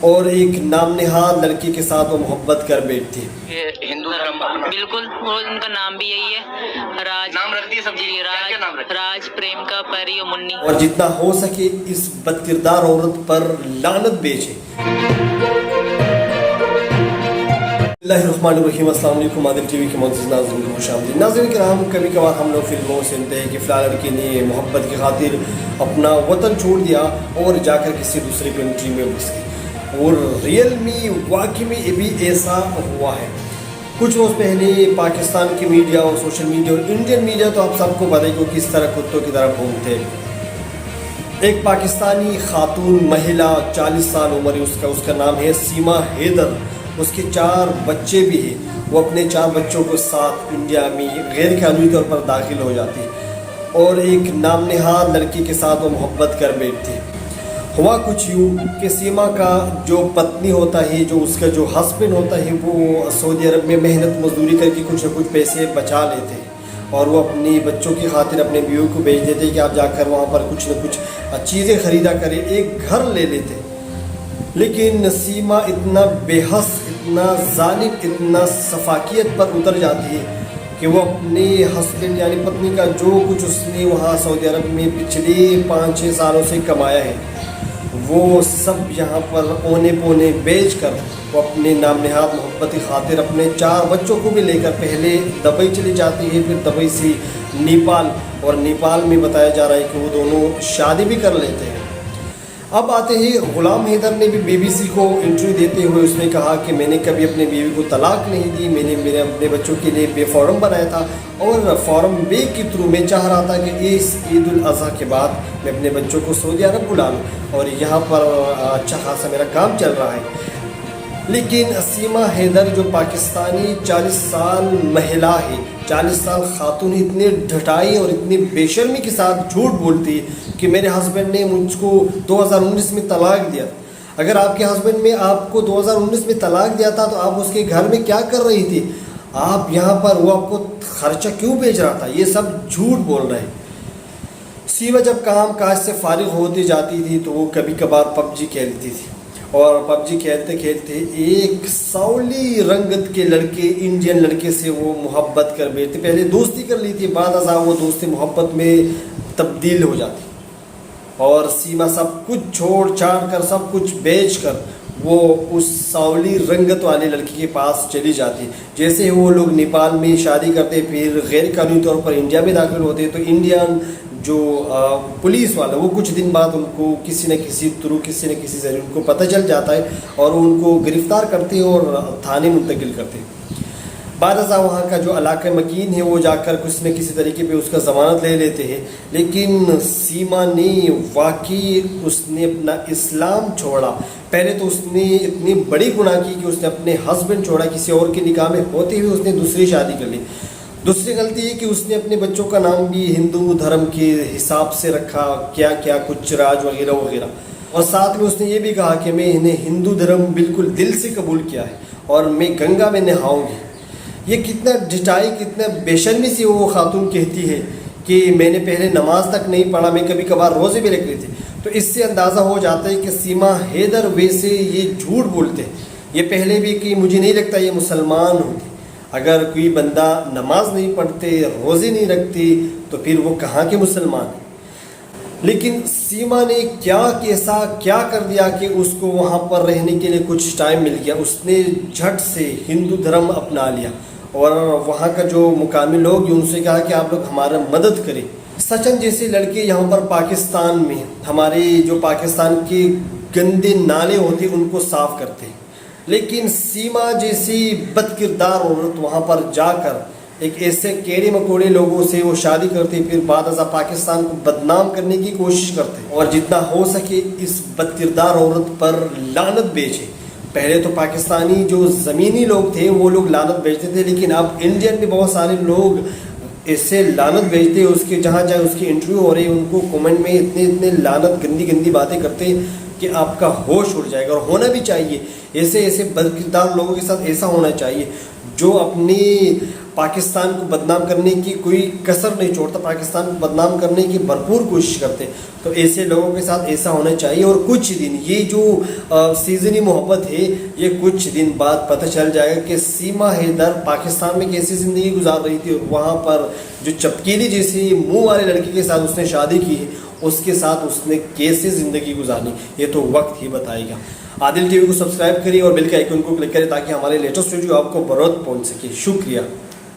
اور ایک نام نہاد لڑکی کے ساتھ وہ محبت کر بیٹھتی. ہندو دھرم بالکل، وہ ان کا نام بھی یہی ہے، راج. نام رکھتی ہے سب. جی، کیا نام رکھتی ہے؟ راج، پریم کا، پری اور منی. اور جتنا ہو سکے اس بد کردار عورت پر لعنت بھیجے. بسم اللہ الرحمن الرحیم. السلام علیکم. عادل ٹی وی کے معزز ناظرین کو خوش آمدید. ناظرین کرام، کبھی کبھار ہم لوگ فلموں سے سنتے ہیں کہ فلاں لڑکی نے محبت کی خاطر اپنا وطن چھوڑ دیا اور جا کر کسی دوسری کنٹری میں بس گئی، اور ریئل میں واقعی میں یہ بھی ایسا ہوا ہے. کچھ روز پہلے پاکستان کی میڈیا اور سوشل میڈیا اور انڈین میڈیا تو آپ سب کو پتہ ہے کہ وہ کس طرح کتوں کی طرح گھومتے ہیں. ایک پاکستانی خاتون مہیلا 40 سال عمر ہے، اس کا نام ہے سیما حیدر. اس کے 4 بچے بھی ہیں. وہ اپنے 4 بچوں کو ساتھ انڈیا میں غیر قانونی طور پر داخل ہو جاتی ہے اور ایک نام نہاد لڑکی کے ساتھ وہ محبت کر بیٹھتی ہے. ہوا کچھ یوں کہ سیما کا جو پتنی ہوتا ہے، جو اس کا جو ہسبینڈ ہوتا ہے، وہ سعودی عرب میں محنت مزدوری کر کے کچھ نہ کچھ پیسے بچا لیتے ہیں اور وہ اپنی بچوں کی خاطر اپنے بیوی کو بھیج دیتے کہ آپ جا کر وہاں پر کچھ نہ کچھ چیزیں خریدا کریں، ایک گھر لے لیتے. لیکن سیما اتنا بے حس، اتنا ظالم، اتنا سفاکیت پر اتر جاتی ہے کہ وہ اپنے ہسبینڈ یعنی پتنی کا جو کچھ اس نے وہاں سعودی عرب میں پچھلے 5-6 سالوں سے کمایا ہے، وہ سب یہاں پر اونے پونے بیچ کر وہ اپنے نام نہاد محبت کی خاطر اپنے 4 بچوں کو بھی لے کر پہلے دبئی چلی جاتی ہے، پھر دبئی سے نیپال، اور نیپال میں بتایا جا رہا ہے کہ وہ دونوں شادی بھی کر لیتے ہیں. اب آتے ہیں غلام حیدر نے بھی BBC کو انٹرویو دیتے ہوئے اس نے کہا کہ میں نے کبھی اپنے بیوی کو طلاق نہیں دی، میں نے اپنے بچوں کے لیے بے فارم بنایا تھا، اور فارم بے کے تھرو میں چاہ رہا تھا کہ اس عید الاضحیٰ کے بعد میں اپنے بچوں کو سعودی عرب بلا لوں اور یہاں پر اچھا خاصا میرا کام چل رہا ہے. لیکن سیما حیدر جو پاکستانی 40 سال مہیلا ہے، 40 سال خاتون، اتنے ڈھٹائی اور اتنی بے شرمی کے ساتھ جھوٹ بولتی ہے کہ میرے ہسبینڈ نے مجھ کو 2019 میں طلاق دیا. اگر آپ کے ہسبینڈ میں آپ کو 2019 میں طلاق دیا تھا تو آپ اس کے گھر میں کیا کر رہی تھی؟ آپ یہاں پر وہ آپ کو خرچہ کیوں بھیج رہا تھا؟ یہ سب جھوٹ بول رہے ہیں. سیما جب کام کاج سے فارغ ہوتی جاتی تھی تو وہ کبھی کبھار PUBG کھیلتی تھی، اور PUBG کھیلتے کھیلتے ایک ساولی رنگت کے لڑکے، انڈین لڑکے سے وہ محبت کر بیٹھتے. پہلے دوستی کر لی تھی، بعد ازاں وہ دوستی محبت میں تبدیل ہو جاتی، اور سیما سب کچھ چھوڑ چھاڑ کر، سب کچھ بیچ کر وہ اس ساولی رنگت والے لڑکی کے پاس چلی جاتی. جیسے وہ لوگ نیپال میں شادی کرتے، پھر غیر قانونی طور پر انڈیا میں داخل ہوتے، تو انڈین جو پولیس والا وہ کچھ دن بعد ان کو کسی نہ کسی تھرو، کسی نہ کسی ذریعے ان کو پتہ چل جاتا ہے اور ان کو گرفتار کرتے ہیں اور تھانے منتقل کرتے ہیں. بعد ازاں وہاں کا جو علاقہ مکین ہے وہ جا کر کسی نہ کسی طریقے پہ اس کا ضمانت لے لیتے ہیں. لیکن سیما نے واقعی اس نے اپنا اسلام چھوڑا. پہلے تو اس نے اتنی بڑی گناہ کی کہ اس نے اپنے ہسبینڈ چھوڑا، کسی اور کے نکاح میں ہوتے ہوئے اس نے دوسری شادی کر لی. دوسری غلطی یہ کہ اس نے اپنے بچوں کا نام بھی ہندو دھرم کے حساب سے رکھا، کیا کچھ راج وغیرہ وغیرہ، اور ساتھ میں اس نے یہ بھی کہا کہ میں انہیں ہندو دھرم بالکل دل سے قبول کیا ہے اور میں گنگا میں نہاؤں گی. یہ کتنا ڈٹائی، کتنا بے شرمی سے وہ خاتون کہتی ہے کہ میں نے پہلے نماز تک نہیں پڑھا، میں کبھی کبھار روزے بھی رکھ لیتے. تو اس سے اندازہ ہو جاتا ہے کہ سیما حیدر ویسے یہ جھوٹ بولتے ہیں. یہ پہلے بھی کہ مجھے نہیں لگتا یہ مسلمان ہوتے. اگر کوئی بندہ نماز نہیں پڑھتے، روزے نہیں رکھتے، تو پھر وہ کہاں کے مسلمان ہیں؟ لیکن سیما نے ایسا کیا کر دیا کہ اس کو وہاں پر رہنے کے لیے کچھ ٹائم مل گیا. اس نے جھٹ سے ہندو دھرم اپنا لیا اور وہاں کا جو مقامی لوگ ہیں ان سے کہا کہ آپ لوگ ہمارا مدد کریں. سچن جیسے لڑکے یہاں پر پاکستان میں ہمارے جو پاکستان کے گندے نالے ہوتے ان کو صاف کرتے ہیں، لیکن سیما جیسی بد کردار عورت وہاں پر جا کر ایک ایسے کیڑے مکوڑے لوگوں سے وہ شادی کرتے، پھر بعد ازاں پاکستان کو بدنام کرنے کی کوشش کرتے. اور جتنا ہو سکے اس بد کردار عورت پر لعنت بھیجے. پہلے تو پاکستانی جو زمینی لوگ تھے وہ لوگ لعنت بھیجتے تھے، لیکن اب انڈین میں بہت سارے لوگ ایسے لعنت بھیجتے، اس کے جہاں جہاں اس کی انٹرویو ہو رہی ان کو کومنٹ میں اتنے لعنت گندی باتیں کرتے کہ آپ کا ہوش اڑ جائے گا. اور ہونا بھی چاہیے، ایسے بد کردار لوگوں کے ساتھ ایسا ہونا چاہیے. جو اپنی پاکستان کو بدنام کرنے کی کوئی کسر نہیں چھوڑتا، پاکستان کو بدنام کرنے کی بھرپور کوشش کرتے. تو ایسے لوگوں کے ساتھ ایسا ہونا چاہیے. اور کچھ دن یہ جو سیزنی محبت ہے یہ کچھ دن بعد پتہ چل جائے گا کہ سیما حیدر پاکستان میں کیسی زندگی گزار رہی تھی، اور وہاں پر جو چپکیلی جیسی منہ والے لڑکی کے ساتھ اس نے شادی کی ہے اس کے ساتھ اس نے کیسے زندگی گزارنی، یہ تو وقت ہی بتائے گا. عادل ٹی وی کو سبسکرائب کریے اور بیل کے آئیکن کو کلک کریں تاکہ ہمارے لیٹسٹ ویڈیو آپ کو بروقت پہنچ سکے. شکریہ.